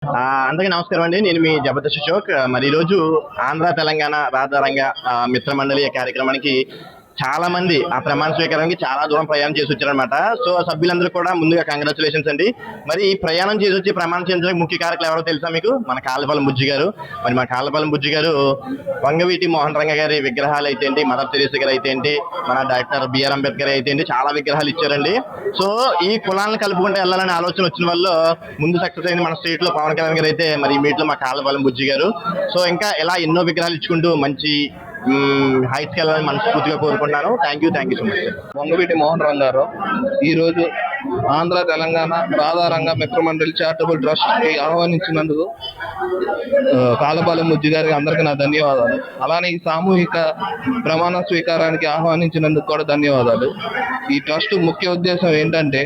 అందరికీ నమస్కారం అండి. నేను మీ జబర్దస్త్ అశోక్. మరి ఈరోజు ఆంధ్ర తెలంగాణ రహదారంగ మిత్ర మండలి కార్యక్రమానికి చాలా మంది ఆ ప్రమాణ స్వీకారానికి చాలా దూరం ప్రయాణం చేసి వచ్చారనమాట. సో సభ్యులందరూ కూడా ముందుగా కంగ్రాచులేషన్స్ అండి. మరి ఈ ప్రయాణం చేసి వచ్చి ప్రమాణం చేయించడానికి ముఖ్య కారకులు ఎవరో తెలుసా మీకు? మన కాళ్ళపాలెం బుజ్జి గారు. మరి మన కాళ్ళపాలెం బుజ్జి గారు వంగవీటి మోహన్ రంగ గారి విగ్రహాలు అయితే ఏంటి, మదర్ తెరీసా గారు అయితే ఏంటి, మన డాక్టర్ బిఆర్ అంబేద్కర్ అయితే ఏంటి, చాలా విగ్రహాలు ఇచ్చారండి. సో ఈ కులాలను కలుపుకుంటే వెళ్ళాలనే ఆలోచన వచ్చిన వల్ల ముందు సక్సెస్ అయింది మన స్టేట్ లో పవన్ కళ్యాణ్ గారు అయితే మరి ఈ మీట్ లో మా కాళ్ళపాలెం బుజ్జి గారు. సో ఇంకా ఇలా ఎన్నో విగ్రహాలు ఇచ్చుకుంటూ మంచి హైట్స్కి వెళ్ళాలని మనస్ఫూర్తిగా కోరుకుంటున్నాను. Thank you so much. Vangaveeti Mohan రంగ గారు ఈరోజు ఆంధ్ర తెలంగాణ రాధారంగ మిత్రమండలి చారిటబుల్ ట్రస్ట్ కి ఆహ్వానించినందుకు కాళ్ళపాలెం బుజ్జి గారికి అందరికీ నా ధన్యవాదాలు. అలానే ఈ సామూహిక ప్రమాణ స్వీకారానికి ఆహ్వానించినందుకు కూడా ధన్యవాదాలు. ఈ ట్రస్ట్ ముఖ్య ఉద్దేశం ఏంటంటే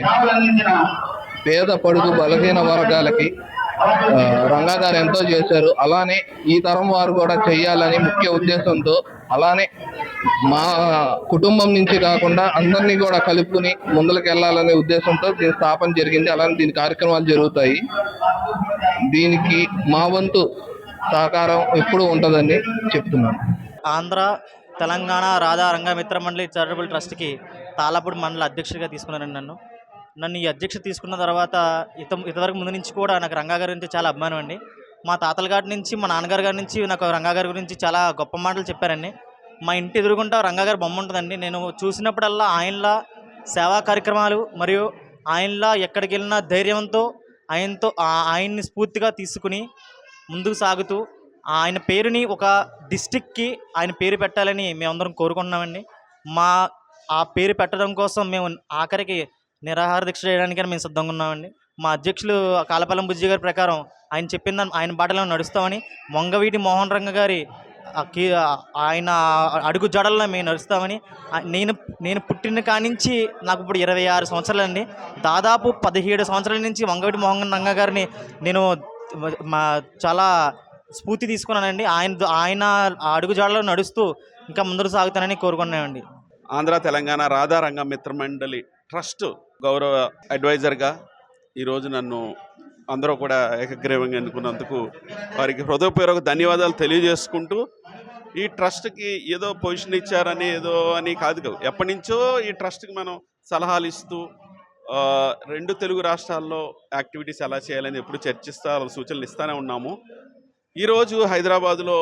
పేద పడుగు బలహీన వర్గాలకి రంగా గారు ఎంతో చేశారు, అలానే ఈ తరం వారు కూడా చెయ్యాలని ముఖ్య ఉద్దేశంతో, అలానే మా కుటుంబం నుంచి కాకుండా అందరినీ కూడా కలుపుకుని ముందుకు వెళ్ళాలనే ఉద్దేశంతో దీని స్థాపన జరిగింది. అలానే దీని కార్యక్రమాలు జరుగుతాయి. దీనికి మా వంతు సహకారం ఎప్పుడూ ఉంటుందని చెప్తున్నాను. ఆంధ్ర తెలంగాణ రాధారంగ మిత్ర మండలి చారిటబుల్ ట్రస్ట్కి తాళపూడి మండల అధ్యక్షుడిగా తీసుకున్నారండి. నన్ను ఈ అధ్యక్ష తీసుకున్న తర్వాత ఇంతవరకు ముందు నుంచి కూడా నాకు రంగా గారి గురించి చాలా అభిమానం అండి. మా తాతల గారి నుంచి, మా నాన్నగారి గారి నుంచి నాకు రంగా గారి గురించి చాలా గొప్ప మాటలు చెప్పారండి. మా ఇంటి ఎదురుగుంటా రంగా గారి బొమ్మ ఉంటుందండి. నేను చూసినప్పుడల్లా ఆయనలా సేవా కార్యక్రమాలు మరియు ఆయనలా ఎక్కడికి వెళ్ళినా ధైర్యంతో ఆయన్ని స్ఫూర్తిగా తీసుకుని ముందుకు సాగుతూ ఆయన పేరుని ఒక డిస్టిక్కి ఆయన పేరు పెట్టాలని మేమందరం కోరుకుంటున్నామండి. ఆ పేరు పెట్టడం కోసం మేము ఆఖరికి నిరాహార దీక్ష చేయడానికని మేము సిద్ధంగా ఉన్నామండి. మా అధ్యక్షులు కాళ్ళపాలెం బుజ్జి గారి ప్రకారం ఆయన చెప్పిన ఆయన బాటలో నడుస్తామని, వంగవీటి మోహన్ రంగ గారి ఆయన అడుగు జడల్లో మేము నడుస్తామని, నేను పుట్టిన కానించి నాకు ఇప్పుడు 26 సంవత్సరాలండి. దాదాపు 17 సంవత్సరాల నుంచి వంగవీటి మోహన్ రంగ గారిని నేను చాలా స్ఫూర్తి తీసుకున్నానండి. ఆయన అడుగు జడలో నడుస్తూ ఇంకా ముందుకు సాగుతానని కోరుకున్నామండి. ఆంధ్ర తెలంగాణ రాధారంగ మిత్రమండలి ట్రస్ట్ గౌరవ అడ్వైజర్గా ఈరోజు నన్ను అందరూ కూడా ఏకగ్రీవంగా ఎన్నుకున్నందుకు వారికి హృదయపూర్వక ధన్యవాదాలు తెలియజేసుకుంటూ, ఈ ట్రస్ట్కి ఏదో పొజిషన్ ఇచ్చారని ఏదో అని కాదు, ఎప్పటి నుంచో ఈ ట్రస్ట్కి మనం సలహాలు ఇస్తూ 2 తెలుగు రాష్ట్రాల్లో యాక్టివిటీస్ ఎలా చేయాలని ఎప్పుడు చర్చిస్తా సూచనలు ఇస్తూనే ఉన్నాము. ఈరోజు హైదరాబాదులో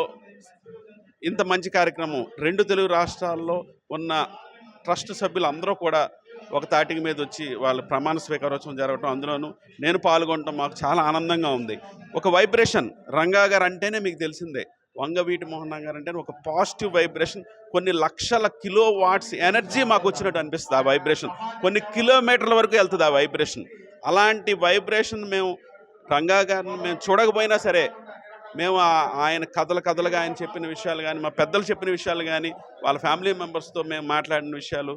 ఇంత మంచి కార్యక్రమం 2 తెలుగు రాష్ట్రాల్లో ఉన్న ట్రస్ట్ సభ్యులు అందరూ కూడా ఒక తాటికి మీద వచ్చి వాళ్ళ ప్రమాణ స్వీకారోత్సవం జరగటం, అందులోనూ నేను పాల్గొనడం మాకు చాలా ఆనందంగా ఉంది. ఒక వైబ్రేషన్, రంగా గారు అంటేనే మీకు తెలిసిందే, వంగవీటి మోహన్ రంగ గారు అంటే ఒక పాజిటివ్ వైబ్రేషన్. కొన్ని లక్షల కిలో వాట్స్ ఎనర్జీ మాకు వచ్చినట్టు అనిపిస్తుంది ఆ వైబ్రేషన్. కొన్ని కిలోమీటర్ల వరకు వెళ్తుంది ఆ వైబ్రేషన్. అలాంటి వైబ్రేషన్ మేము రంగా గారిని మేము చూడకపోయినా సరే, మేము ఆయన కథలుగా ఆయన చెప్పిన విషయాలు కానీ, మా పెద్దలు చెప్పిన విషయాలు కానీ, వాళ్ళ ఫ్యామిలీ మెంబర్స్తో మేము మాట్లాడిన విషయాలు,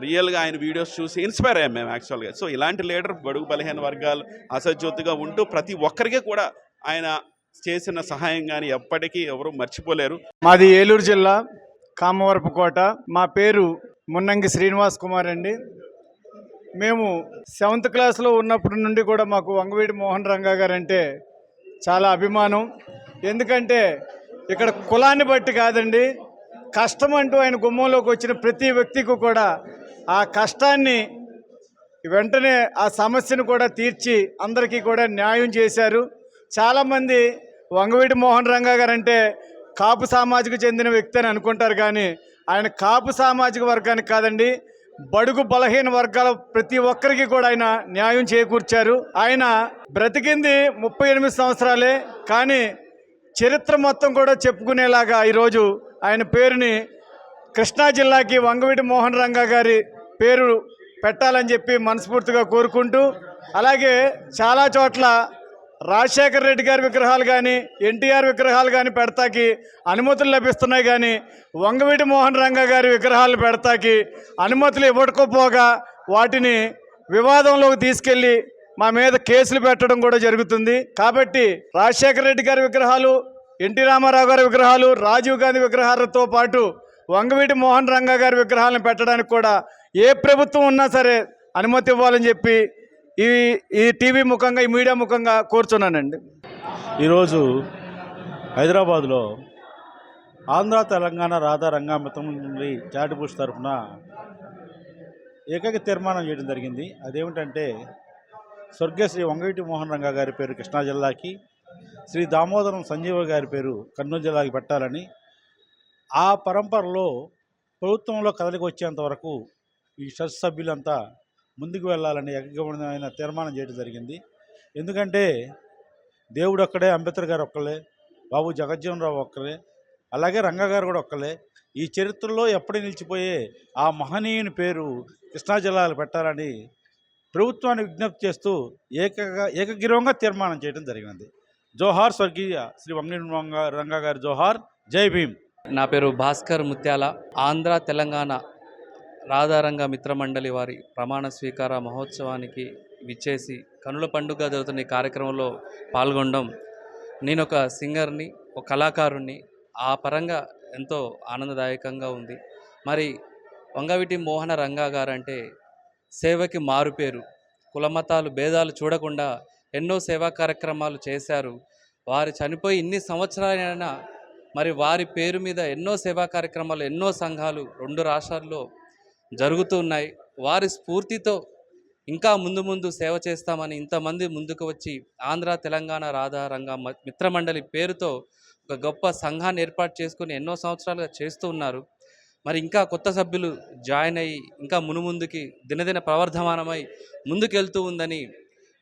రియల్గా ఆయన వీడియోస్ చూసి ఇన్స్పైర్ అయ్యాం మేము యాక్చువల్గా. సో ఇలాంటి లీడర్ బడుగు బలహీన వర్గాలు అసజ్యోతిగా ఉంటూ ప్రతి ఒక్కరికి కూడా ఆయన చేసిన సహాయం కానీ ఎప్పటికీ ఎవరు మర్చిపోలేరు. మాది ఏలూరు జిల్లా కామవరపుకోట. మా పేరు మున్నంగి శ్రీనివాస్ కుమార్ అండి. మేము 7th క్లాస్లో ఉన్నప్పటి నుండి కూడా మాకు వంగవీటి మోహన్ రంగా గారు అంటే చాలా అభిమానం. ఎందుకంటే ఇక్కడ కులాన్ని బట్టి కాదండి, కష్టం అంటూ ఆయన గుమ్మంలోకి వచ్చిన ప్రతి వ్యక్తికి కూడా ఆ కష్టాన్ని వెంటనే ఆ సమస్యను కూడా తీర్చి అందరికీ కూడా న్యాయం చేశారు. చాలామంది వంగవీటి మోహన్ రంగా గారు అంటే కాపు సామాజిక చెందిన వ్యక్తి అని అనుకుంటారు, కానీ ఆయన కాపు సామాజిక వర్గానికి కాదండి, బడుగు బలహీన వర్గాల ప్రతి ఒక్కరికి కూడా ఆయన న్యాయం చేకూర్చారు. ఆయన బ్రతికింది 38 సంవత్సరాలే, కానీ చరిత్ర మొత్తం కూడా చెప్పుకునేలాగా ఈరోజు ఆయన పేరుని కృష్ణా జిల్లాకి వంగవీటి మోహన్ రంగా గారి పేరు పెట్టాలని చెప్పి మనస్ఫూర్తిగా కోరుకుంటూ, అలాగే చాలా చోట్ల రాజశేఖర రెడ్డి గారి విగ్రహాలు కానీ, ఎన్టీఆర్ విగ్రహాలు కానీ పెడతాకి అనుమతులు లభిస్తున్నాయి, కానీ వంగవీటి మోహన్ రంగా గారి విగ్రహాలు పెడతాకి అనుమతులు ఇవ్వకపోగా వాటిని వివాదంలోకి తీసుకెళ్ళి మా మీద కేసులు పెట్టడం కూడా జరుగుతుంది. కాబట్టి రాజశేఖర రెడ్డి గారి విగ్రహాలు, ఎన్టీ రామారావు గారి విగ్రహాలు, రాజీవ్ గాంధీ విగ్రహాలతో పాటు వంగవీటి మోహన్ రంగా గారి విగ్రహాలను పెట్టడానికి కూడా ఏ ప్రభుత్వం ఉన్నా సరే అనుమతి ఇవ్వాలని చెప్పి ఈ టీవీ ముఖంగా, ఈ మీడియా ముఖంగా కోరుచున్నానండి. ఈరోజు హైదరాబాదులో ఆంధ్ర తెలంగాణ రాధా రంగామృతం నుండి చాటిబుష్ తరఫున ఏకైక తీర్మానం చేయడం జరిగింది. అదేమిటంటే స్వర్గశ్రీ వంగవీటి మోహన్ రంగా గారి పేరు కృష్ణా జిల్లాకి, శ్రీ దామోదరం సంజీవ గారి పేరు కర్నూలు జిల్లాకి పెట్టాలని, ఆ పరంపరలో ప్రభుత్వంలో కదలికి వచ్చేంత వరకు ఈ ట్రస్ట్ సభ్యులంతా ముందుకు వెళ్ళాలని ఏకగ్రీవమైన తీర్మానం చేయడం జరిగింది. ఎందుకంటే దేవుడు ఒక్కడే, అంబేద్కర్ గారు ఒక్కలే, బాబు జగజ్జీవన్ రావు ఒక్కలే, అలాగే రంగా గారు కూడా ఒక్కలే. ఈ చరిత్రలో ఎప్పటి నిలిచిపోయే ఆ మహనీయుని పేరు కృష్ణా జిల్లాలో పెట్టాలని ప్రభుత్వాన్ని విజ్ఞప్తి చేస్తూ ఏకగ్రీవంగా తీర్మానం చేయడం జరిగినది. జోహార్ స్వర్గీయ శ్రీ వంగవీటి రంగా గారి జోహార్. జై భీమ్. నా పేరు భాస్కర్ ముత్యాల. ఆంధ్ర తెలంగాణ రాధారంగ మిత్రమండలి వారి ప్రమాణ స్వీకార మహోత్సవానికి విచ్చేసి కనుల పండుగ జరుగుతున్న ఈ కార్యక్రమంలో పాల్గొనడం, నేను ఒక సింగర్ని, ఒక కళాకారుణ్ణి, ఆ పరంగా ఎంతో ఆనందదాయకంగా ఉంది. మరి వంగవీటి మోహన రంగా గారు అంటే సేవకి మారుపేరు. కులమతాలు భేదాలు చూడకుండా ఎన్నో సేవా కార్యక్రమాలు చేశారు. వారు చనిపోయి ఇన్ని సంవత్సరాలైనా మరి వారి పేరు మీద ఎన్నో సేవా కార్యక్రమాలు, ఎన్నో సంఘాలు 2 రాష్ట్రాల్లో జరుగుతూ ఉన్నాయి. వారి స్ఫూర్తితో ఇంకా ముందు సేవ చేస్తామని ఇంతమంది ముందుకు వచ్చి ఆంధ్ర తెలంగాణ రాధా రంగ మిత్రమండలి పేరుతో ఒక గొప్ప సంఘాన్ని ఏర్పాటు చేసుకుని ఎన్నో సంవత్సరాలుగా చేస్తూ ఉన్నారు. మరి ఇంకా కొత్త సభ్యులు జాయిన్ అయ్యి ఇంకా మునుముందుకి దినదిన ప్రవర్ధమానమై ముందుకెళ్తూ ఉందని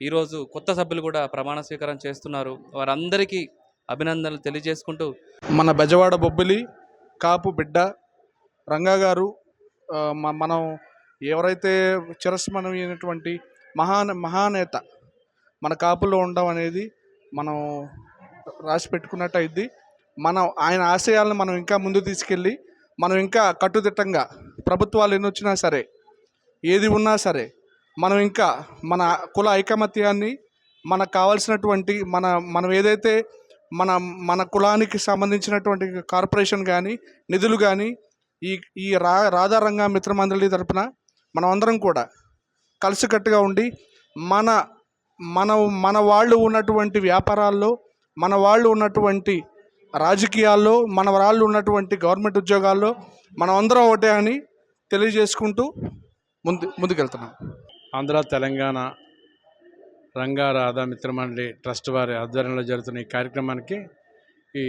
ఈరోజు కొత్త సభ్యులు కూడా ప్రమాణ స్వీకారం చేస్తున్నారు. వారందరికీ అభినందనలు తెలియజేసుకుంటూ, మన బెజవాడ బొబ్బిలి కాపు బిడ్డ రంగా గారు, మనం ఎవరైతే చిరస్మరణీయమైనటువంటి మహానేత మన కాపులో ఉండడం అనేది మనం రాసి పెట్టుకున్నట్టు అయింది. మనం ఆయన ఆశయాలను మనం ఇంకా ముందు తీసుకెళ్ళి మనం ఇంకా కట్టుదిట్టంగా ప్రభుత్వాలు ఎన్ని వచ్చినా సరే, ఏది ఉన్నా సరే, మనం ఇంకా మన కుల ఐకమత్యాన్ని, మనకు కావాల్సినటువంటి మనం ఏదైతే మన కులానికి సంబంధించినటువంటి కార్పొరేషన్ కానీ నిధులు కానీ ఈ రాధా రంగా మిత్రమండలి తరపున మనం అందరం కూడా కలిసికట్టుగా ఉండి మన వాళ్ళు ఉన్నటువంటి వ్యాపారాల్లో, మన వాళ్ళు ఉన్నటువంటి రాజకీయాల్లో, మన వాళ్ళు ఉన్నటువంటి గవర్నమెంట్ ఉద్యోగాల్లో మనం అందరం ఒకటే అని తెలియజేసుకుంటూ ముందుకెళ్తున్నాం. ఆంధ్ర తెలంగాణ రంగా రాధా మిత్రమండలి ట్రస్ట్ వారి ఆధ్వర్యంలో జరుగుతున్న ఈ కార్యక్రమానికి ఈ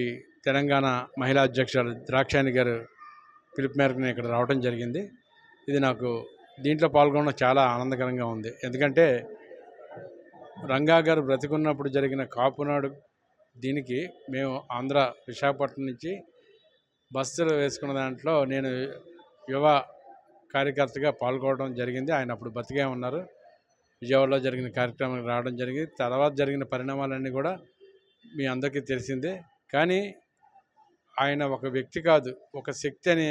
తెలంగాణ మహిళా అధ్యక్షురాలు ద్రాక్షాయణి గారు పిలుపు మేరకు నేను ఇక్కడ రావడం జరిగింది. ఇది నాకు దీంట్లో పాల్గొనడం చాలా ఆనందకరంగా ఉంది. ఎందుకంటే రంగా గారు బ్రతికున్నప్పుడు జరిగిన కాపునాడు దీనికి మేము ఆంధ్ర విశాఖపట్నం నుంచి బస్సులు వేసుకున్న దాంట్లో నేను యువ కార్యకర్తగా పాల్గొనడం జరిగింది. ఆయన అప్పుడు బతికే ఉన్నారు. విజయవాడలో జరిగిన కార్యక్రమానికి రావడం జరిగింది. తర్వాత జరిగిన పరిణామాలన్నీ కూడా మీ అందరికీ తెలిసిందే. కానీ ఆయన ఒక వ్యక్తి కాదు, ఒక శక్తి అని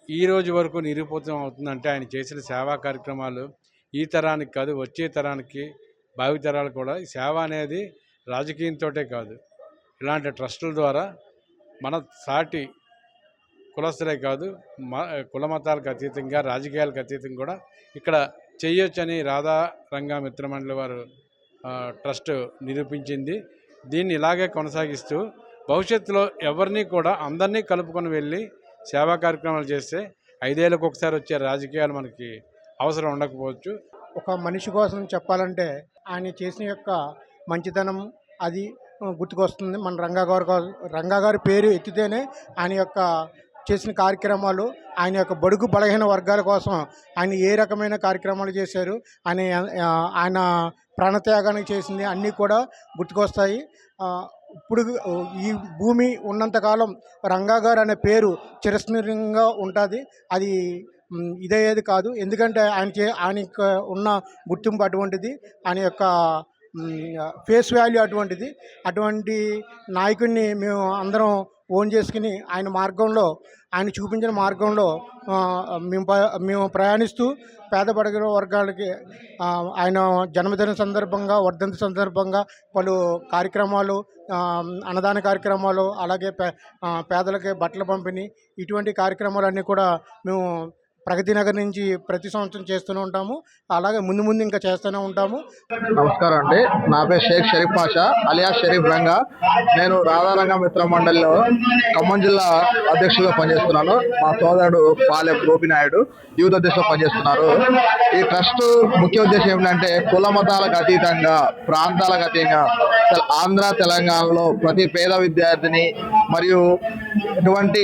ఈ రోజు వరకు నిరూపితం అవుతుందంటే ఆయన చేసిన సేవా కార్యక్రమాలు ఈ తరానికి కాదు, వచ్చే తరానికి, భావితరాలు కూడా ఈ సేవ అనేది రాజకీయంతో కాదు, ఇలాంటి ట్రస్టుల ద్వారా మన సాటి కులస్తులే కాదు, కులమతాలకు అతీతంగా, రాజకీయాలకు అతీతంగా కూడా ఇక్కడ చేయొచ్చని రాధా రంగా మిత్రమండలి వారు ట్రస్ట్ నిరూపించింది. దీన్ని ఇలాగే కొనసాగిస్తూ భవిష్యత్తులో ఎవరిని కూడా అందరినీ కలుపుకొని వెళ్ళి సేవా కార్యక్రమాలు చేస్తే 5 ఏళ్ళకు ఒకసారి వచ్చే రాజకీయాలు మనకి అవసరం ఉండకపోవచ్చు. ఒక మనిషి కోసం చెప్పాలంటే ఆయన చేసిన యొక్క మంచితనం అది గుర్తుకొస్తుంది. మన రంగా గారి పేరు ఎత్తితేనే ఆయన యొక్క చేసిన కార్యక్రమాలు, ఆయన యొక్క బడుగు బలహీన వర్గాల కోసం ఆయన ఏ రకమైన కార్యక్రమాలు చేశారు, ఆయన ప్రాణత్యాగానికి చేసింది అన్నీ కూడా గుర్తుకొస్తాయి. ఇప్పుడు ఈ భూమి ఉన్నంతకాలం రంగా గారు అనే పేరు చిరస్మరణీయంగా ఉంటుంది. అది ఇదయ్యేది కాదు. ఎందుకంటే ఆయనకు ఉన్న గుర్తింపు అటువంటిది, ఆయన యొక్క ఫేస్ వాల్యూ అటువంటిది. అటువంటి నాయకుడిని మేము అందరం ఓన్ చేసుకుని ఆయన చూపించిన మార్గంలో మేము ప్రయాణిస్తూ పేద బడుగు వర్గాలకి ఆయన జన్మదిన సందర్భంగా, వర్ధంతి సందర్భంగా పలు కార్యక్రమాలు, అన్నదాన కార్యక్రమాలు, అలాగే పేదలకి బట్టల పంపిణీ, ఇటువంటి కార్యక్రమాలన్నీ కూడా మేము ప్రగతి నగర్ నుంచి ప్రతి సంవత్సరం చేస్తూనే ఉంటాము. అలాగే ముందు ముందు ఇంకా చేస్తూనే ఉంటాము. నమస్కారం అండి, నా పేరు షేక్ షరీఫ్ పాషా అలియా షరీఫ్ రంగా. నేను రాధారంగ మిత్ర మండలిలో ఖమ్మం జిల్లా అధ్యక్షుడిగా పనిచేస్తున్నాను. మా సోదరుడు పాలె గోపినాయుడు యూత్ అధ్యక్షుడు పనిచేస్తున్నారు. ఈ ట్రస్ట్ ముఖ్య ఉద్దేశం ఏమిటంటే కుల మతాలకు అతీతంగా, ప్రాంతాలకు అతీతంగా ఆంధ్ర తెలంగాణలో ప్రతి పేద విద్యార్థిని మరియు ఎటువంటి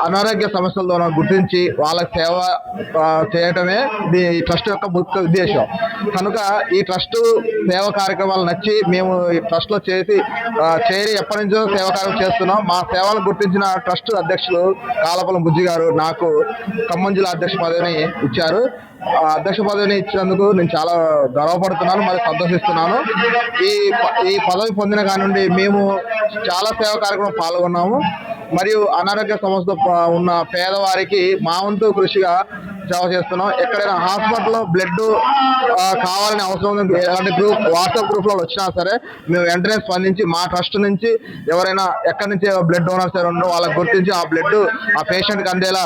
అనారోగ్య సమస్యల గుర్తించి వాళ్ళ సేవ చేయటమే ఈ ట్రస్ట్ యొక్క ముఖ్య ఉద్దేశం. కనుక ఈ ట్రస్ట్ సేవా కార్యక్రమాలు నచ్చి మేము ఈ ట్రస్ట్ లో చేరి ఎప్పటి నుంచో సేవా కార్యక్రమం చేస్తున్నాం. మా సేవలను గుర్తించిన ట్రస్ట్ అధ్యక్షులు కాలపలం బుజ్జి గారు నాకు ఖమ్మం జిల్లా అధ్యక్ష పదవిని ఇచ్చారు. అధ్యక్ష పదవిని ఇచ్చినందుకు నేను చాలా గర్వపడుతున్నాను, మరి సంతోషిస్తున్నాను. ఈ పదవి పొందిన కానుండి మేము చాలా సేవా కార్యక్రమం పాల్గొన్నాము. మరియు అనారోగ్య సమస్యతో ఉన్న పేదవారికి మా వంతు కృషిగా సేవ చేస్తున్నాం. ఎక్కడైనా హాస్పిటల్లో బ్లడ్ కావాలని అవసరం ఉంది, ఎలాంటి గ్రూప్ వాట్సాప్ గ్రూప్లో వచ్చినా సరే మేము వెంటనే స్పందించి మా ట్రస్ట్ నుంచి ఎవరైనా ఎక్కడి నుంచి బ్లడ్ డోనర్స్ ఉన్నారో వాళ్ళకి గుర్తించి ఆ బ్లడ్ ఆ పేషెంట్కి అందేలా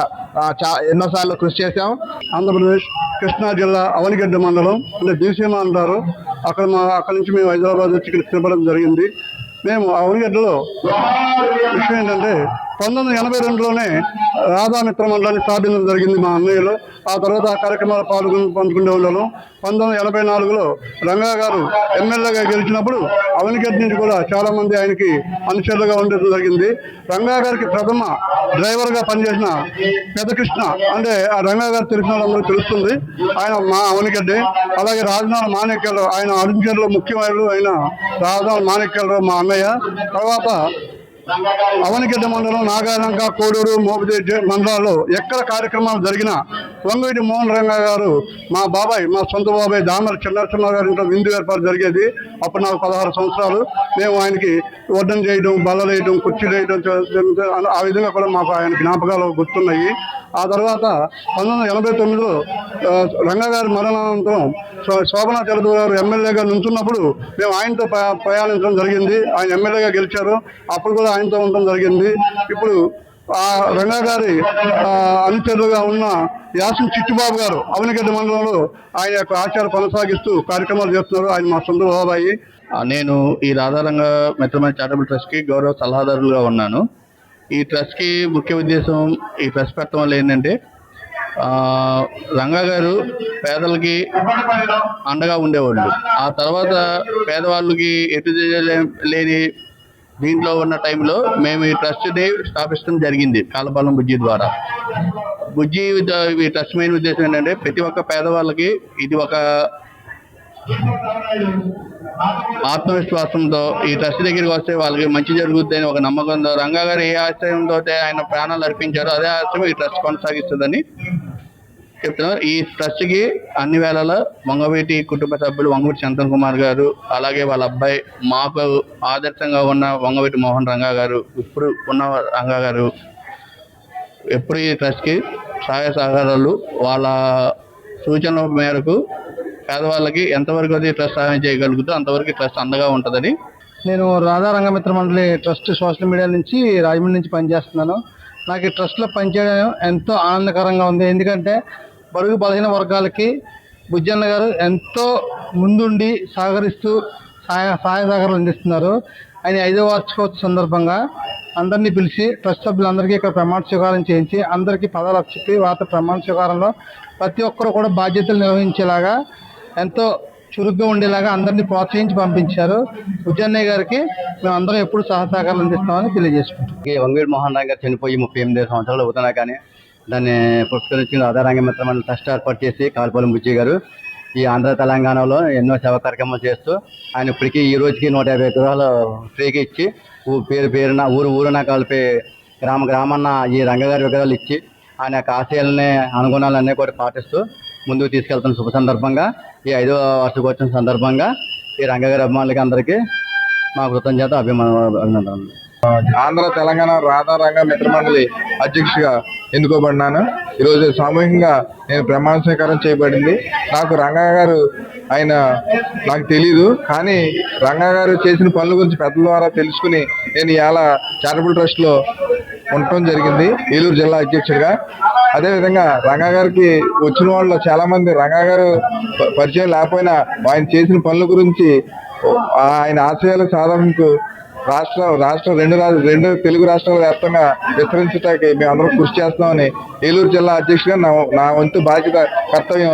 ఎన్నోసార్లు కృషి చేశాం. ఆంధ్రప్రదేశ్ కృష్ణా జిల్లా అవనిగడ్డ మండలం అంటే దివిసీమ అంటారు. అక్కడి నుంచి మేము హైదరాబాద్ వచ్చి ఇక్కడ స్థిరపడడం జరిగింది. మేము అవనిగడ్డలో విషయం ఏంటంటే 1982లోనే రాధా మిత్ర మండలాన్ని స్థాపించడం జరిగింది మా అన్నయ్యలో. ఆ తర్వాత ఆ కార్యక్రమాలు పంచుకునే వాళ్ళం. 1984లో రంగా గారు ఎమ్మెల్యేగా గెలిచినప్పుడు అవనిగడ్డ నుంచి కూడా చాలా మంది ఆయనకి అనుచరులుగా ఉండడం జరిగింది. రంగా గారికి ప్రథమ డ్రైవర్గా పనిచేసిన పెద్దకృష్ణ అంటే ఆ రంగా గారు తెలిసిన వాళ్ళందరూ తెలుస్తుంది. ఆయన మా అవనిగడ్డే. అలాగే రాజనాల మాణిక్యాలరావు ఆయన అనుచరులు ముఖ్యమైన ఆయన రాజనాల మాణిక్యాలరావు మా అన్నయ్య. తర్వాత అవనిగడ్డ మండలం, నాగాలంక, కోడూరు, మోపిదేవి మండలాల్లో ఎక్కడ కార్యక్రమాలు జరిగినా వంగవీటి మోహన్ రంగా గారు మా బాబాయ్, మా సొంత బాబాయ్ దామర చిన్నరసింహ గారి ఇంట్లో విందు ఏర్పాటు జరిగేది. అప్పుడు నాకు 16 సంవత్సరాలు. మేము ఆయనకి వడ్డం చేయడం, బల్లలు వేయడం, కుర్చీలు వేయడం, ఆ విధంగా కూడా మాకు ఆయన జ్ఞాపకాలు గుర్తున్నాయి. ఆ తర్వాత 1989లో రంగా గారి మరణానంతరం శోభనా చౌదరి గారు ఎమ్మెల్యేగా నుంచున్నప్పుడు మేము ఆయనతో ప్రయాణించడం జరిగింది. ఆయన ఎమ్మెల్యేగా గెలిచారు, అప్పుడు కూడా ఆయనతో ఉండడం జరిగింది. ఇప్పుడు ఆ రంగా గారి అనుచరులుగా ఉన్న యాసం చిట్టుబాబు గారు అవనిగడ్డ మండలంలో ఆయన యొక్క ఆచార కొనసాగిస్తూ కార్యక్రమాలు చేస్తున్నారు. ఆయన మా సొంత బాబాయి. నేను ఈ రాధారంగ మిత్రమండలి చారిటబుల్ ట్రస్ట్కి గౌరవ సలహాదారులుగా ఉన్నాను. ఈ ట్రస్ట్కి ముఖ్య ఉద్దేశం, ఈ ట్రస్ట్ పెట్టడం వల్ల ఏంటంటే రంగా గారు పేదలకి అండగా ఉండేవాళ్ళు. ఆ తర్వాత పేదవాళ్ళకి ఎటు లేని దీంట్లో ఉన్న టైంలో మేము ఈ ట్రస్ట్ని స్థాపించడం జరిగింది కాలపాలెం బుజ్జి ద్వారా. బుజ్జి ఈ ట్రస్ట్ మెయిన్ ఉద్దేశం ఏంటంటే ప్రతి ఒక్క పేదవాళ్ళకి ఇది ఒక ఆత్మవిశ్వాసంతో ఈ ట్రస్ట్ దగ్గరికి వస్తే వాళ్ళకి మంచి జరుగుతుంది అని ఒక నమ్మకంతో రంగా గారు ఏ ఆశ్రయంతో ఆయన ప్రాణాలు అర్పించారో అదే ఆశ్రయం ఈ ట్రస్ట్ కొనసాగిస్తుందని చెప్తున్నారు. ఈ ట్రస్ట్కి అన్ని వేళలా వంగవీటి కుటుంబ సభ్యులు వంగవీటి చంద్రన్ కుమార్ గారు, అలాగే వాళ్ళ అబ్బాయి మాకు ఆదర్శంగా ఉన్న వంగవీటి మోహన్ రంగా గారు, ఇప్పుడు ఉన్న రంగా గారు ఎప్పుడు ఈ ట్రస్ట్కి సహాయ సహకారాలు వాళ్ళ సూచనల మేరకు పేదవాళ్ళకి ఎంతవరకు అది ట్రస్ట్ సహాయం చేయగలుగుతూ అంతవరకు ట్రస్ట్ అండగా ఉంటుందని. నేను రాధారంగ మిత్ర మండలి ట్రస్ట్ సోషల్ మీడియా నుంచి రాజమండ్రి నుంచి పనిచేస్తున్నాను. నాకు ఈ ట్రస్ట్లో పనిచేయడం ఎంతో ఆనందకరంగా ఉంది. ఎందుకంటే బడుగు బలహీన వర్గాలకి బుజ్జన్న గారు ఎంతో ముందుండి సహకరిస్తూ సహాయ సహకారాలు అందిస్తున్నారు. ఆయన 5వ వార్షికోత్సవ సందర్భంగా అందరినీ పిలిచి ట్రస్ట్ సభ్యులందరికీ ఇక్కడ ప్రమాణ స్వీకారం చేయించి అందరికీ పదవులు చెప్పి వారి ప్రమాణ స్వీకారంలో ప్రతి ఒక్కరు కూడా బాధ్యతలు నిర్వహించేలాగా ఎంతో చురుగ్గా ఉండేలాగా అందరినీ ప్రోత్సహించి పంపించారు. బుజ్జన్నయ్య గారికి మేము అందరం ఎప్పుడు సహకారాలు అందిస్తామని తెలియజేసుకుంటాం. వంగవీటి మోహన్ రావు గారు చనిపోయి 38 సంవత్సరాలు అవుతున్నా కానీ దాన్ని పురస్కరించి రాధారంగ మిత్ర మండలి ట్రస్ట్ ఏర్పాటు చేసి కాలపాలెం బుజ్జి గారు ఈ ఆంధ్ర తెలంగాణలో ఎన్నో సేవా కార్యక్రమాలు చేస్తూ ఆయన ఇప్పటికీ ఈ రోజుకి 150 ఎకరాలు ఫ్రీగా ఇచ్చి పేరున ఊరున కలిపి గ్రామాన్న ఈ రంగగారి విగ్రహాలు ఇచ్చి ఆయన యొక్క ఆశయాలని అనుగుణాలన్నీ కూడా పాటిస్తూ ముందుకు తీసుకెళ్తున్న శుభ సందర్భంగా ఈ 5వ వార్షికోత్సవం సందర్భంగా ఈ రంగగారి అభిమానులకి అందరికీ మా కృతజ్ఞత అభినందనలు. ఆంధ్ర తెలంగాణ రాధారంగ మిత్ర మండలి అధ్యక్షుడిగా ఎన్నుకోబడినాను. ఈరోజు సామూహికంగా నేను ప్రమాణ స్వీకారం చేయబడింది. నాకు రంగా గారు ఆయన నాకు తెలీదు, కానీ రంగా గారు చేసిన పనుల గురించి పెద్దల ద్వారా తెలుసుకుని నేను ఇలా చారిటబుల్ ట్రస్ట్లో ఉండటం జరిగింది ఏలూరు జిల్లా అధ్యక్షుడిగా. అదేవిధంగా రంగా గారికి వచ్చిన వాళ్ళు చాలా మంది రంగా గారు పరిచయం లేకపోయినా ఆయన చేసిన పనుల గురించి, ఆయన ఆశయాల సాధనకు రాష్ట్ర రెండు తెలుగు రాష్ట్రాల వ్యాప్తంగా విస్తరించడానికి మేమందరం కృషి చేస్తామని ఏలూరు జిల్లా అధ్యక్షుడిగా నా వంతు బాధ్యత కర్తవ్యం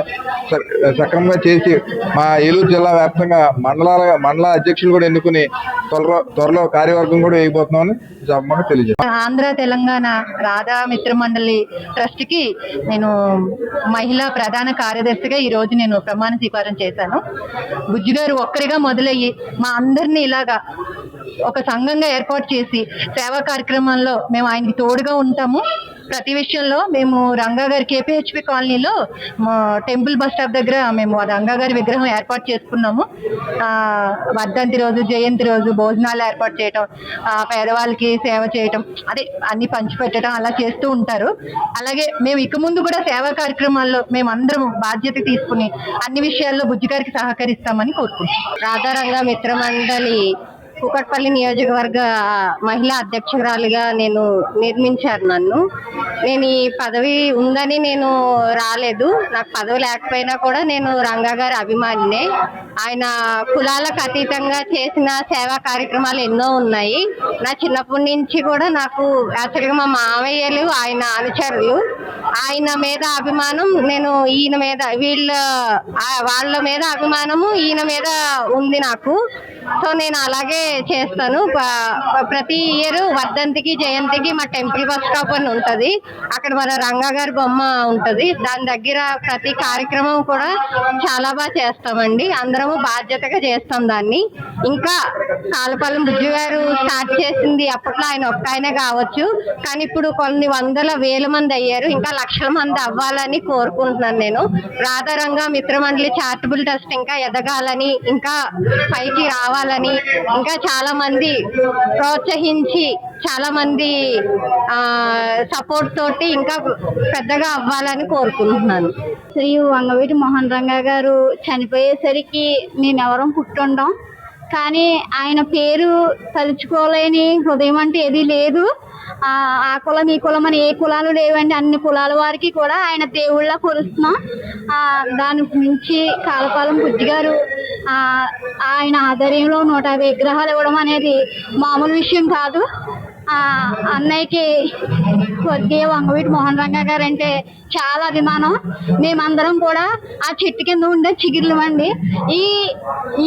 సక్రమంగా చేసి మా ఏలూరు జిల్లా వ్యాప్తంగా మండల అధ్యక్షులు కూడా ఎన్నుకుని త్వరలో కార్యవర్గం కూడా వేయబోతున్నామని తెలియజేస్తాను. ఆంధ్ర తెలంగాణ రాధా మిత్రమండలి ట్రస్ట్ కి నేను మహిళా ప్రధాన కార్యదర్శిగా ఈ రోజు నేను ప్రమాణ స్వీకారం చేశాను. బుజ్జి గారు ఒక్కరిగా మొదలయ్యి మా అందరినీ ఇలాగా ఒక సంఘంగా ఏర్పాటు చేసి సేవా కార్యక్రమాల్లో మేము ఆయనకి తోడుగా ఉంటాము. ప్రతి విషయంలో మేము రంగా గారి కేపీహెచ్పి కాలనీలో టెంపుల్ బస్ స్టాప్ దగ్గర మేము రంగా గారి విగ్రహం ఏర్పాటు చేసుకున్నాము. వర్ధంతి రోజు, జయంతి రోజు భోజనాలు ఏర్పాటు చేయటం, పేదవాళ్ళకి సేవ చేయటం, అదే అన్ని పంచిపెట్టడం అలా చేస్తూ ఉంటారు. అలాగే మేము ఇక ముందు కూడా సేవా కార్యక్రమాల్లో మేము అందరం బాధ్యత తీసుకుని అన్ని విషయాల్లో బుజ్జి గారికి సహకరిస్తామని కోరుకుంటున్నాం. రాధారంగా మిత్రమండలి కూకట్పల్లి నియోజకవర్గ మహిళా అధ్యక్షురాలిగా నేను నిర్మించారు నన్ను. నేను ఈ పదవి ఉందని నేను రాలేదు. నాకు పదవి లేకపోయినా కూడా నేను రంగా గారి అభిమానినే. ఆయన కులాలకు అతీతంగా చేసిన సేవా కార్యక్రమాలు ఎన్నో ఉన్నాయి. నా చిన్నప్పటి నుంచి కూడా నాకు యాక్చువల్గా మా మామయ్యలు ఆయన అనుచరులు. ఆయన మీద అభిమానం, నేను ఈయన మీద వాళ్ళ మీద అభిమానము ఈయన మీద ఉంది నాకు. సో నేను అలాగే చేస్తాను. ప్రతి ఇయర్ వర్ధంతికి, జయంతికి మా టెంపుల్ బస్ స్టాప్ అని ఉంటుంది. అక్కడ మన రంగా గారి బొమ్మ ఉంటుంది. దాని దగ్గర ప్రతి కార్యక్రమం కూడా చాలా బాగా చేస్తామండి. అందరము బాధ్యతగా చేస్తాం దాన్ని. ఇంకా కాలపాలెం బుజ్జి గారు స్టార్ట్ చేసింది అప్పట్లో ఆయన ఒక్క ఆయనే కావచ్చు, కానీ ఇప్పుడు కొన్ని వందల వేల మంది అయ్యారు. ఇంకా లక్షల మంది అవ్వాలని కోరుకుంటున్నాను నేను. రాధారంగా మిత్రమండలి చారిటబుల్ ట్రస్ట్ ఇంకా ఎదగాలని, ఇంకా పైకి రావాలని, ఇంకా చాలా మంది ప్రోత్సహించి చాలా మంది సపోర్ట్ తోటి ఇంకా పెద్దగా అవ్వాలని కోరుకుంటున్నాను. శ్రీ వంగవీటి మోహన్ రంగా గారు చనిపోయేసరికి నేను ఎవరూ పుట్టుండం, కానీ ఆయన పేరు తలుచుకోలేని హృదయం అంటే ఏదీ లేదు. ఆ కులం ఈ కులం అని ఏ కులాలు లేవండి. అన్ని కులాల వారికి కూడా ఆయన దేవుళ్ళ కొలుస్తున్నాం. దాని మించి కాలపాలెం బుజ్జి గారు ఆయన ఆధ్వర్యంలో 150 విగ్రహాలు ఇవ్వడం అనేది మామూలు విషయం కాదు. అన్నయ్యకి స్వర్గీయ వంగవీటి మోహన్ రంగా గారు అంటే చాలా అభిమానం. మేమందరం కూడా ఆ చెట్టు కింద ఉండే చిగుర్లం అండి.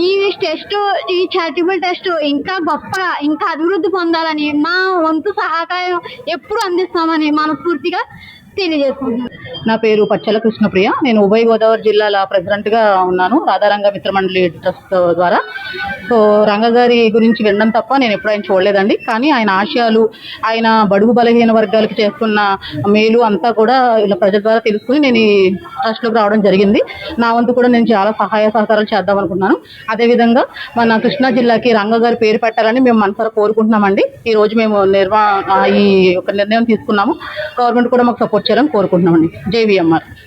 ఈ టెస్ట్, ఈ చారిటబుల్ టెస్ట్ ఇంకా గొప్పగా, ఇంకా అభివృద్ధి పొందాలని మా వంతు సహకారం ఎప్పుడు అందిస్తామని మనస్ఫూర్తిగా తెలియజేసుకుంటున్నాను. నా పేరు పచ్చల కృష్ణప్రియ. నేను ఉభయ గోదావరి జిల్లాల ప్రెసిడెంట్గా ఉన్నాను రాధారంగ మిత్రమండలి ట్రస్ట్ ద్వారా. సో రంగ గారి గురించి వినడం తప్ప నేను ఎప్పుడు ఆయన చూడలేదండి. కానీ ఆయన ఆశయాలు, ఆయన బడుగు బలహీన వర్గాలకు చేస్తున్న మేలు అంతా కూడా ఇలా ప్రజల ద్వారా తెలుసుకుని నేను ఈ ట్రస్ట్లోకి రావడం జరిగింది. నా వంతు కూడా నేను చాలా సహాయ సహకారాలు చేద్దాం అనుకున్నాను. అదేవిధంగా మన కృష్ణా జిల్లాకి రంగ గారి పేరు పెట్టాలని మేము మనసారా కోరుకుంటున్నామండి. ఈ రోజు మేము ఈ యొక్క నిర్ణయం తీసుకున్నాము. గవర్నమెంట్ కూడా మాకు సపోర్ట్ చేయాలని కోరుకుంటున్నామండి. జై విఎంఆర్.